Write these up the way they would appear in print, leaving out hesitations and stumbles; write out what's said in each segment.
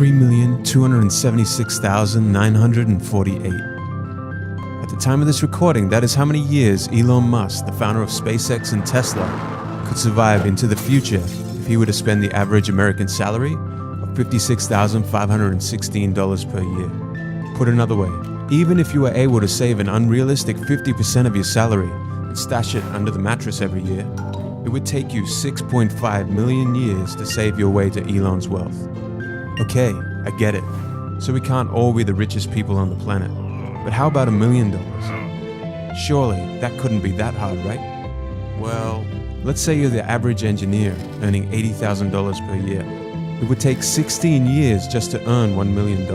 3,276,948. At the time of this recording, that is how many years Elon Musk, the founder of SpaceX and Tesla, could survive into the future if he were to spend the average American salary of $56,516 per year. Put another way, even if you were able to save an unrealistic 50% of your salary and stash it under the mattress every year, it would take you 6.5 million years to save your way to Elon's wealth. Okay, I get it. So we can't all be the richest people on the planet. But how about $1 million? Surely that couldn't be that hard, right? Well, let's say you're the average engineer earning $80,000 per year. It would take 16 years just to earn $1 million.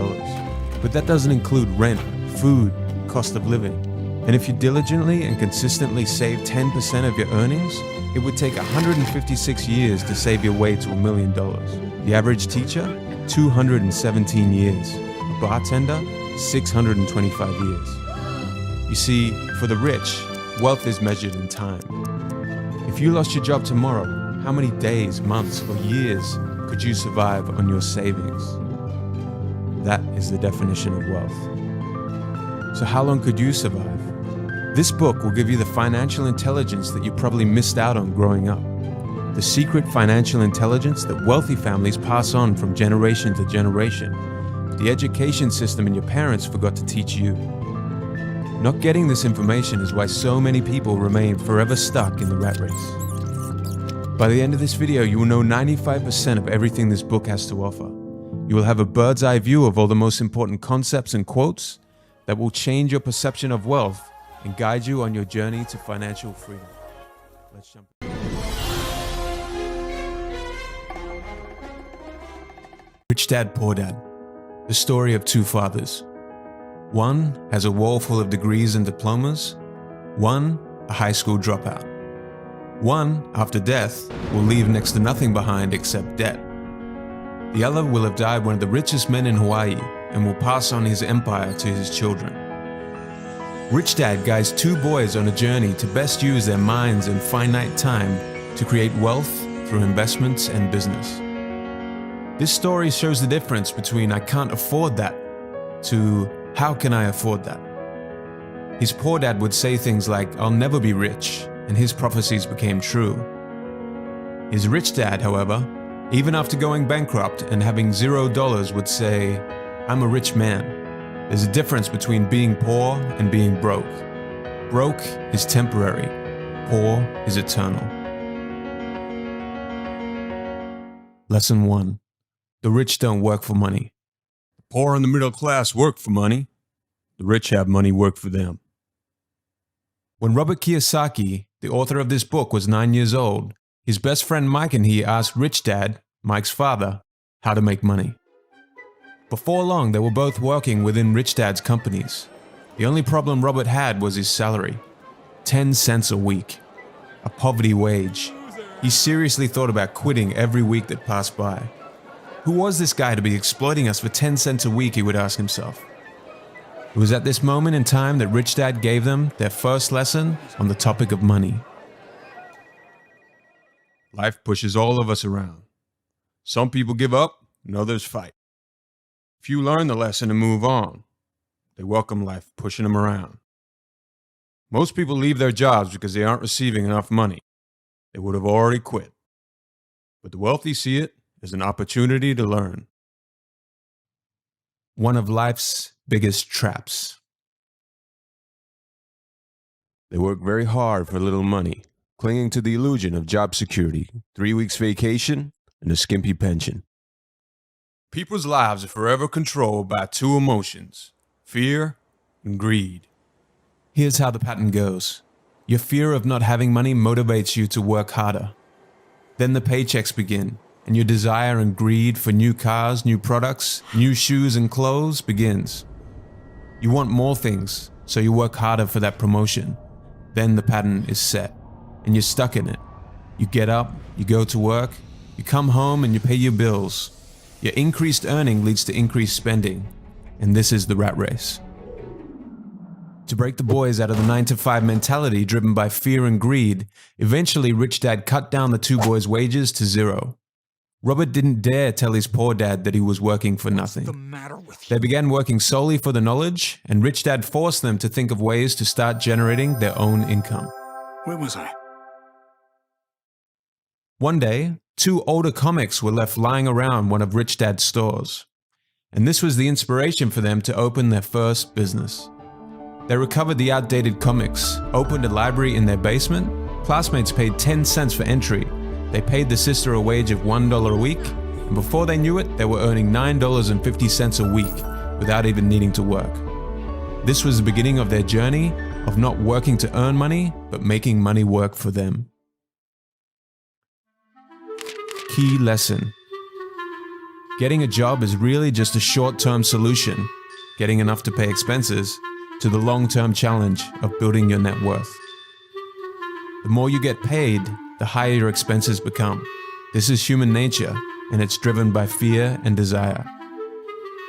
But that doesn't include rent, food, cost of living. And if you diligently and consistently save 10% of your earnings, it would take 156 years to save your way to $1 million. The average teacher, 217 years. A bartender, 625 years. You see, for the rich, wealth is measured in time. If you lost your job tomorrow, how many days, months, or years could you survive on your savings? That is the definition of wealth. So how long could you survive? This book will give you the financial intelligence that you probably missed out on growing up. The secret financial intelligence that wealthy families pass on from generation to generation. The education system and your parents forgot to teach you. Not getting this information is why so many people remain forever stuck in the rat race. By the end of this video, you will know 95% of everything this book has to offer. You will have a bird's eye view of all the most important concepts and quotes that will change your perception of wealth and guide you on your journey to financial freedom. Let's jump in. Rich Dad, Poor Dad. The story of two fathers. One has a wall full of degrees and diplomas. One, a high school dropout. One, after death, will leave next to nothing behind except debt. The other will have died one of the richest men in Hawaii and will pass on his empire to his children. Rich Dad guides two boys on a journey to best use their minds and finite time to create wealth through investments and business. This story shows the difference between "I can't afford that" to "How can I afford that?" His poor dad would say things like, "I'll never be rich," and his prophecies became true. His rich dad, however, even after going bankrupt and having $0, would say, "I'm a rich man." There's a difference between being poor and being broke. Broke is temporary. Poor is eternal. Lesson 1. The rich don't work for money. The poor and the middle class work for money. The rich have money work for them. When Robert Kiyosaki, the author of this book, was 9 years old, his best friend Mike and he asked Rich Dad, Mike's father, how to make money. Before long, they were both working within Rich Dad's companies. The only problem Robert had was his salary. 10 cents a week. A poverty wage. He seriously thought about quitting every week that passed by. Who was this guy to be exploiting us for 10 cents a week, he would ask himself. It was at this moment in time that Rich Dad gave them their first lesson on the topic of money. Life pushes all of us around. Some people give up and others fight. Few learn the lesson and move on. They welcome life pushing them around. Most people leave their jobs because they aren't receiving enough money. They would have already quit. But the wealthy see it as an opportunity to learn. One of life's biggest traps. They work very hard for little money, clinging to the illusion of job security, 3 weeks vacation, and a skimpy pension. People's lives are forever controlled by two emotions, fear and greed. Here's how the pattern goes. Your fear of not having money motivates you to work harder. Then the paychecks begin, and your desire and greed for new cars, new products, new shoes and clothes begins. You want more things, so you work harder for that promotion. Then the pattern is set, and you're stuck in it. You get up, you go to work, you come home and you pay your bills. Your increased earning leads to increased spending, and this is the rat race. To break the boys out of the 9-to-5 mentality driven by fear and greed, eventually Rich Dad cut down the two boys' wages to 0. Robert didn't dare tell his poor dad that he was working for nothing. What's the matter with you? They began working solely for the knowledge, and Rich Dad forced them to think of ways to start generating their own income. Where was I? One day, 2 older comics were left lying around one of Rich Dad's stores, and this was the inspiration for them to open their first business. They recovered the outdated comics, opened a library in their basement, classmates paid 10 cents for entry, they paid the sister a wage of $1 a week, and before they knew it, they were earning $9.50 a week without even needing to work. This was the beginning of their journey of not working to earn money, but making money work for them. Key lesson. Getting a job is really just a short-term solution, getting enough to pay expenses, to the long-term challenge of building your net worth. The more you get paid, the higher your expenses become. This is human nature, and it's driven by fear and desire.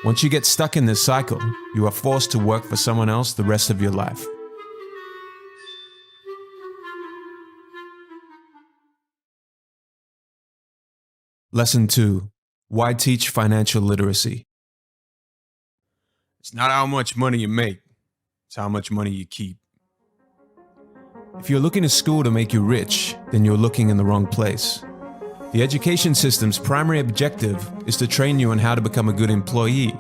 Once you get stuck in this cycle, you are forced to work for someone else the rest of your life. Lesson 2. Why teach financial literacy? It's not how much money you make, it's how much money you keep. If you're looking to school to make you rich, then you're looking in the wrong place. The education system's primary objective is to train you on how to become a good employee,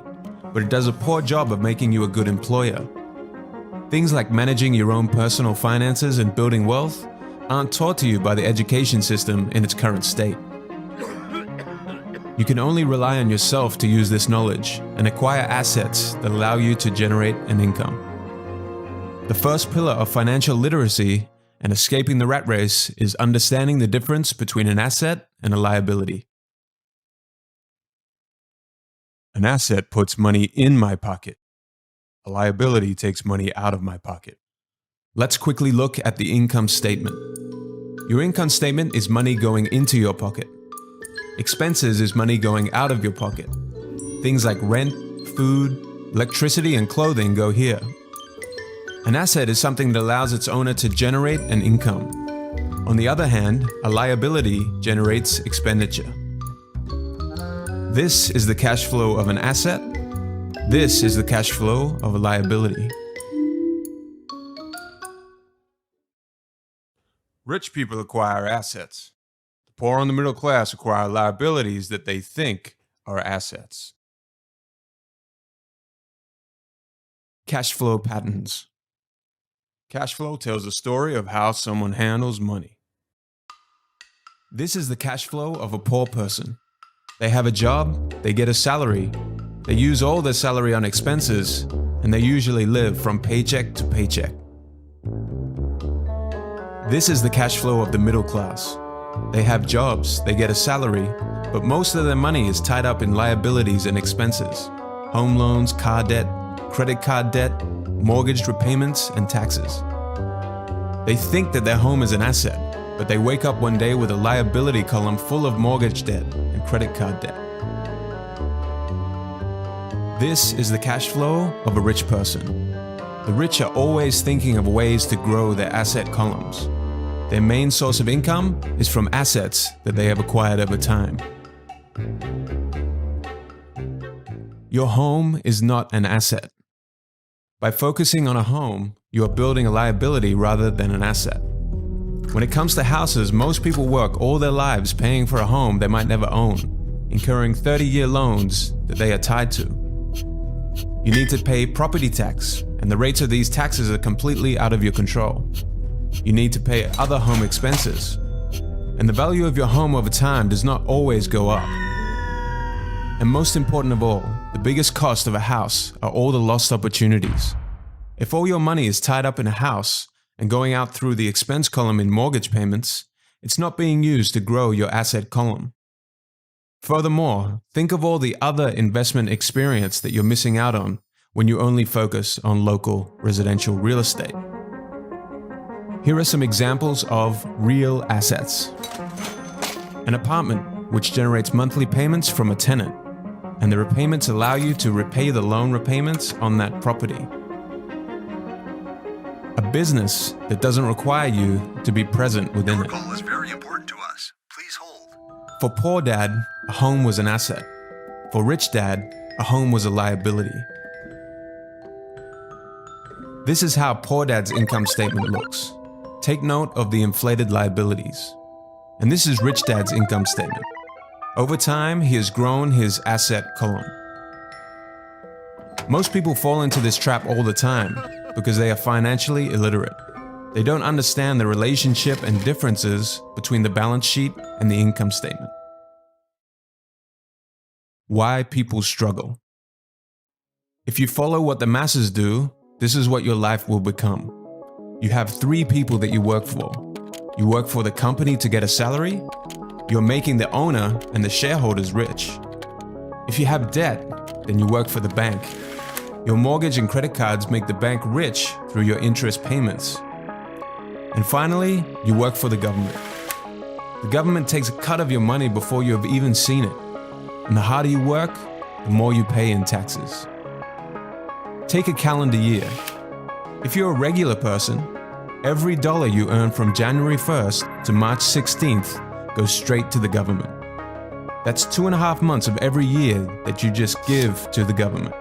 but it does a poor job of making you a good employer. Things like managing your own personal finances and building wealth aren't taught to you by the education system in its current state. You can only rely on yourself to use this knowledge and acquire assets that allow you to generate an income. The first pillar of financial literacy and escaping the rat race is understanding the difference between an asset and a liability. An asset puts money in my pocket. A liability takes money out of my pocket. Let's quickly look at the income statement. Your income statement is money going into your pocket. Expenses is money going out of your pocket. Things like rent, food, electricity, and clothing go here. An asset is something that allows its owner to generate an income. On the other hand, a liability generates expenditure. This is the cash flow of an asset. This is the cash flow of a liability. Rich people acquire assets. The poor and the middle class acquire liabilities that they think are assets. Cash flow patterns. Cash flow tells the story of how someone handles money. This is the cash flow of a poor person. They have a job, they get a salary, they use all their salary on expenses, and they usually live from paycheck to paycheck. This is the cash flow of the middle class. They have jobs, they get a salary, but most of their money is tied up in liabilities and expenses. Home loans, car debt, credit card debt, mortgage repayments, and taxes. They think that their home is an asset, but they wake up one day with a liability column full of mortgage debt and credit card debt. This is the cash flow of a rich person. The rich are always thinking of ways to grow their asset columns. Their main source of income is from assets that they have acquired over time. Your home is not an asset. By focusing on a home, you are building a liability rather than an asset. When it comes to houses, most people work all their lives paying for a home they might never own, incurring 30-year loans that they are tied to. You need to pay property tax, and the rates of these taxes are completely out of your control. You need to pay other home expenses, and the value of your home over time does not always go up. And most important of all, the biggest cost of a house are all the lost opportunities. If all your money is tied up in a house and going out through the expense column in mortgage payments, it's not being used to grow your asset column. Furthermore, think of all the other investment experience that you're missing out on when you only focus on local residential real estate. Here are some examples of real assets. An apartment, which generates monthly payments from a tenant, and the repayments allow you to repay the loan repayments on that property. A business that doesn't require you to be present within it. Your call is very important to us. Please hold. For Poor Dad, a home was an asset. For Rich Dad, a home was a liability. This is how Poor Dad's income statement looks. Take note of the inflated liabilities. And this is Rich Dad's income statement. Over time, he has grown his asset column. Most people fall into this trap all the time because they are financially illiterate. They don't understand the relationship and differences between the balance sheet and the income statement. Why people struggle. If you follow what the masses do, this is what your life will become. You have 3 people that you work for. You work for the company to get a salary. You're making the owner and the shareholders rich. If you have debt, then you work for the bank. Your mortgage and credit cards make the bank rich through your interest payments. And finally, you work for the government. The government takes a cut of your money before you have even seen it. And the harder you work, the more you pay in taxes. Take a calendar year. If you're a regular person, every dollar you earn from January 1st to March 16th goes straight to the government. That's 2.5 months of every year that you just give to the government.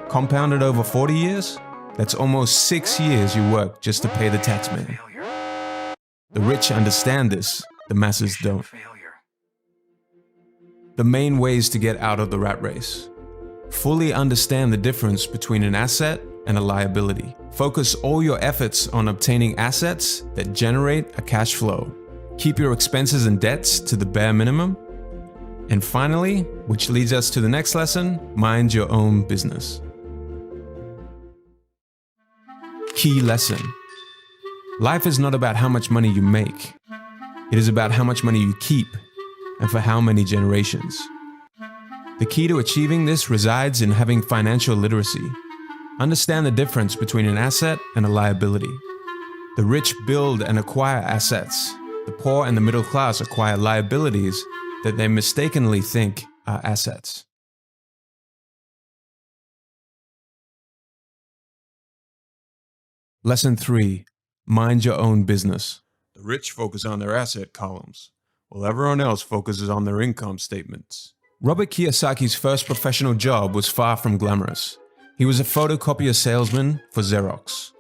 Compounded over 40 years, that's almost 6 years you work just to pay the taxman. The rich understand this, the masses don't. The main ways to get out of the rat race. Fully understand the difference between an asset and a liability. Focus all your efforts on obtaining assets that generate a cash flow. Keep your expenses and debts to the bare minimum. And finally, which leads us to the next lesson, mind your own business. Key lesson. Life is not about how much money you make. It is about how much money you keep and for how many generations. The key to achieving this resides in having financial literacy. Understand the difference between an asset and a liability. The rich build and acquire assets. The poor and the middle class acquire liabilities that they mistakenly think are assets. Lesson 3. Mind your own business. The rich focus on their asset columns, while everyone else focuses on their income statements. Robert Kiyosaki's first professional job was far from glamorous. He was a photocopier salesman for Xerox.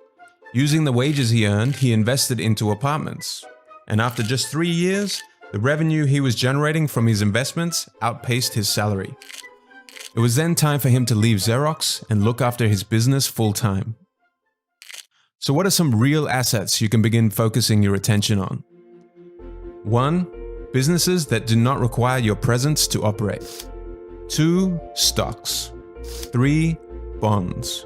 Using the wages he earned, he invested into apartments. And after just 3 years, the revenue he was generating from his investments outpaced his salary. It was then time for him to leave Xerox and look after his business full-time. So what are some real assets you can begin focusing your attention on? 1. Businesses that do not require your presence to operate. 2. Stocks. 3. Bonds.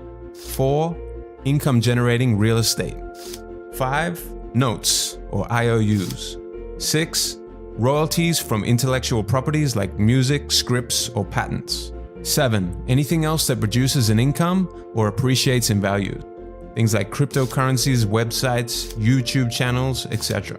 4. Income-generating real estate. 5. Notes or IOUs. 6. Royalties from intellectual properties like music, scripts, or patents. 7. Anything else that produces an income or appreciates in value. Things like cryptocurrencies, websites, YouTube channels, etc.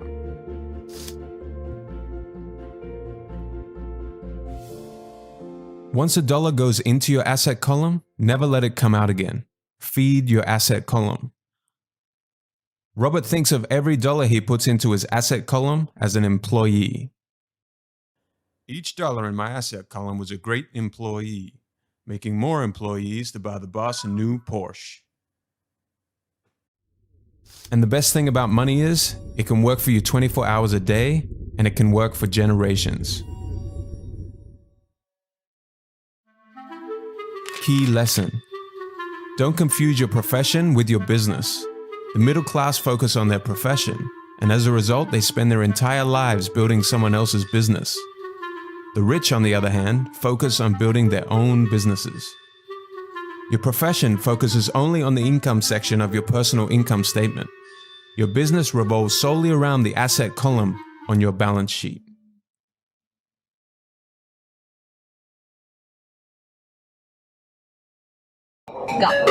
Once a dollar goes into your asset column, never let it come out again. Feed your asset column. Robert thinks of every dollar he puts into his asset column as an employee. Each dollar in my asset column was a great employee, making more employees to buy the boss a new Porsche. And the best thing about money is, it can work for you 24 hours a day, and it can work for generations. Key lesson. Don't confuse your profession with your business. The middle class focus on their profession, and as a result, they spend their entire lives building someone else's business. The rich, on the other hand, focus on building their own businesses. Your profession focuses only on the income section of your personal income statement. Your business revolves solely around the asset column on your balance sheet. Go.